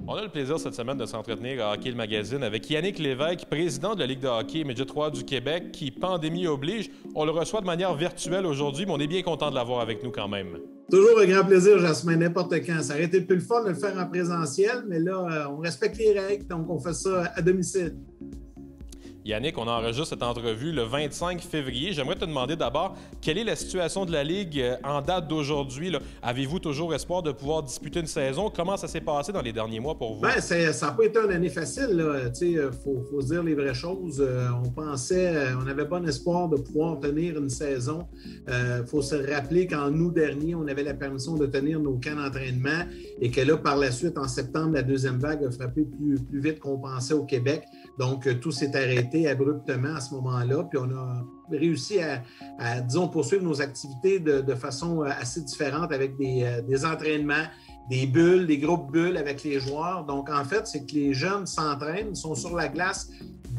On a le plaisir cette semaine de s'entretenir à Hockey le Magazine avec Yannick Lévesque, président de la Ligue de hockey Midget 3 du Québec, qui, pandémie oblige, on le reçoit de manière virtuelle aujourd'hui, mais on est bien content de l'avoir avec nous quand même. Toujours un grand plaisir, Jasmin, n'importe quand. Ça aurait été plus le fun de le faire en présentiel, mais là, on respecte les règles, donc on fait ça à domicile. Yannick, on enregistre cette entrevue le 25 février. J'aimerais te demander d'abord, quelle est la situation de la Ligue en date d'aujourd'hui? Avez-vous toujours espoir de pouvoir disputer une saison? Comment ça s'est passé dans les derniers mois pour vous? Bien, ça n'a pas été une année facile. Il faut se dire les vraies choses. On pensait, on avait bon espoir de pouvoir tenir une saison. Il faut se rappeler qu'en août dernier, on avait la permission de tenir nos camps d'entraînement et que là, par la suite, en septembre, la deuxième vague a frappé plus vite qu'on pensait au Québec. Donc, tout s'est arrêté abruptement à ce moment-là. Puis, on a réussi à disons, poursuivre nos activités de façon assez différente avec des entraînements, des bulles, des groupes bulles avec les joueurs. Donc, en fait, c'est que les jeunes s'entraînent, sont sur la glace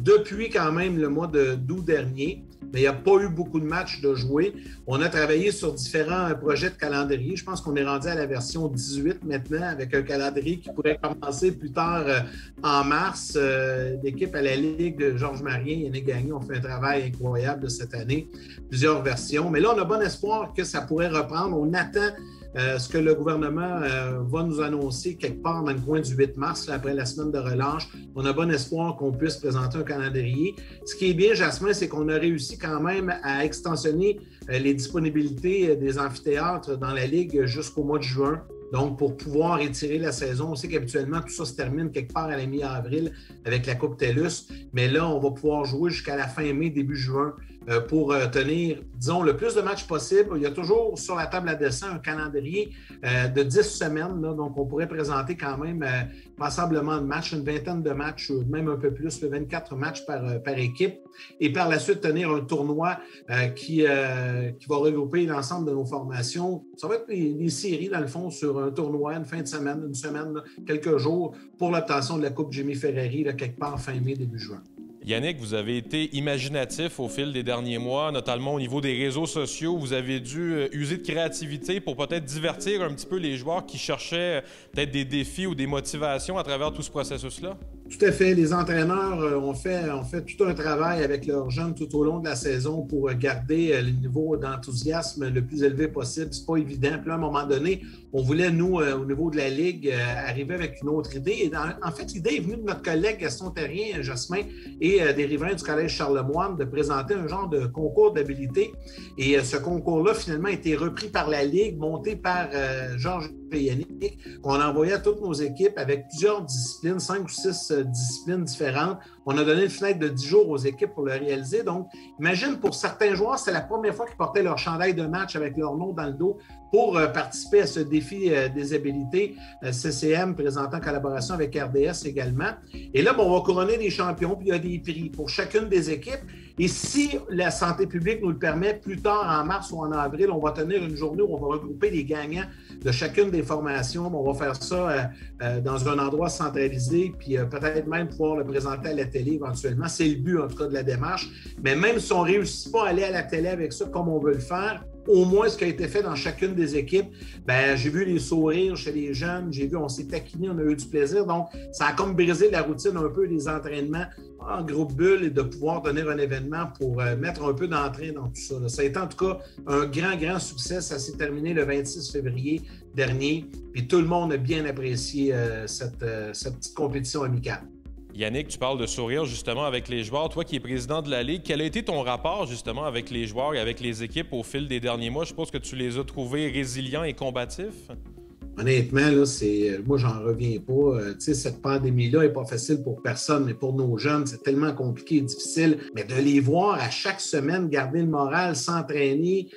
depuis quand même le mois d'août dernier. Mais il n'y a pas eu beaucoup de matchs de jouer. On a travaillé sur différents projets de calendrier. Je pense qu'on est rendu à la version 18 maintenant, avec un calendrier qui pourrait commencer plus tard en mars. L'équipe à la Ligue de Georges Marien, Yannick Gagnon, ont fait un travail incroyable cette année, plusieurs versions. Mais là, on a bon espoir que ça pourrait reprendre. On attend ce que le gouvernement va nous annoncer quelque part dans le coin du 8 mars, là, après la semaine de relâche. On a bon espoir qu'on puisse présenter un calendrier. Ce qui est bien, Jasmin, c'est qu'on a réussi quand même à extensionner les disponibilités des amphithéâtres dans la Ligue jusqu'au mois de juin. Donc, pour pouvoir étirer la saison, on sait qu'habituellement, tout ça se termine quelque part à la mi-avril avec la Coupe TELUS. Mais là, on va pouvoir jouer jusqu'à la fin mai, début juin pour tenir, disons, le plus de matchs possible. Il y a toujours sur la table à dessin un calendrier de 10 semaines. Là, donc, on pourrait présenter quand même passablement de matchs, une vingtaine de matchs, même un peu plus, 24 matchs par équipe. Et par la suite, tenir un tournoi qui va regrouper l'ensemble de nos formations. Ça va être des séries, dans le fond, sur un tournoi, une fin de semaine, une semaine, quelques jours pour l'obtention de la Coupe Jimmy Ferreri, là, quelque part fin mai, début juin. Yannick, vous avez été imaginatif au fil des derniers mois, notamment au niveau des réseaux sociaux. Vous avez dû user de créativité pour peut-être divertir un petit peu les joueurs qui cherchaient peut-être des défis ou des motivations à travers tout ce processus-là? Tout à fait. Les entraîneurs ont fait tout un travail avec leurs jeunes tout au long de la saison pour garder le niveau d'enthousiasme le plus élevé possible. C'est pas évident. Puis là, à un moment donné, on voulait, nous, au niveau de la Ligue, arriver avec une autre idée. Et en fait, l'idée est venue de notre collègue Gaston Terrien, Jasmin, et des riverains du Collège Charlemagne de présenter un genre de concours d'habilité. Et ce concours-là, finalement, a été repris par la Ligue, monté par Georges et Yannick, qu'on a envoyé à toutes nos équipes avec plusieurs disciplines, 5 ou 6 disciplines différentes. On a donné une fenêtre de 10 jours aux équipes pour le réaliser. Donc, imagine, pour certains joueurs, c'est la première fois qu'ils portaient leur chandail de match avec leur nom dans le dos pour participer à ce défi des habilités CCM présentant en collaboration avec RDS également. Et là, bon, on va couronner des champions, puis il y a des prix pour chacune des équipes. Et si la santé publique nous le permet, plus tard, en mars ou en avril, on va tenir une journée où on va regrouper les gagnants de chacune des formations. On va faire ça dans un endroit centralisé, puis peut-être même pouvoir le présenter à la télé éventuellement. C'est le but, en tout cas, de la démarche. Mais même si on ne réussit pas à aller à la télé avec ça comme on veut le faire, au moins ce qui a été fait dans chacune des équipes, ben, j'ai vu les sourires chez les jeunes, j'ai vu, on s'est taquiné, on a eu du plaisir. Donc, ça a comme brisé la routine un peu des entraînements en groupe bulle et de pouvoir donner un événement pour mettre un peu d'entrain dans tout ça. Là. Ça a été en tout cas un grand succès. Ça s'est terminé le 26 février dernier. Puis tout le monde a bien apprécié cette petite compétition amicale. Yannick, tu parles de sourire justement avec les joueurs. Toi qui es président de la Ligue, quel a été ton rapport justement avec les joueurs et avec les équipes au fil des derniers mois? Je suppose que tu les as trouvés résilients et combatifs? Honnêtement, là, moi, j'en reviens pas. Cette pandémie-là n'est pas facile pour personne, mais pour nos jeunes, c'est tellement compliqué et difficile. Mais de les voir à chaque semaine garder le moral, s'entraîner.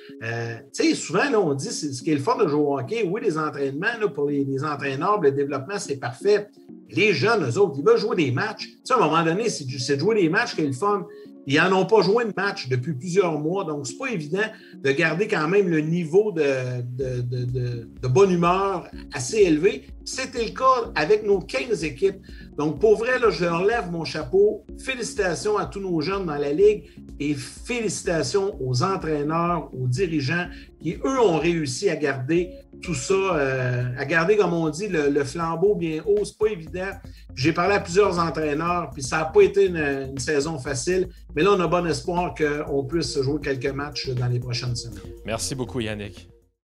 Souvent, là, on dit, ce qui est le fun de jouer au hockey, oui, les entraînements, là, pour les entraîneurs, le développement, c'est parfait. Les jeunes, eux autres, ils veulent jouer des matchs. À un moment donné, c'est de jouer des matchs qui est le fun. Ils n'en ont pas joué de match depuis plusieurs mois, donc c'est pas évident de garder quand même le niveau de bonne humeur assez élevé. C'était le cas avec nos 15 équipes. Donc, pour vrai, là, je leur lève mon chapeau. Félicitations à tous nos jeunes dans la Ligue et félicitations aux entraîneurs, aux dirigeants qui, eux, ont réussi à garder tout ça, à garder, comme on dit, le flambeau bien haut. C'est pas évident. J'ai parlé à plusieurs entraîneurs, puis ça n'a pas été une saison facile. Mais là, on a bon espoir qu'on puisse jouer quelques matchs dans les prochaines semaines. Merci beaucoup, Yannick.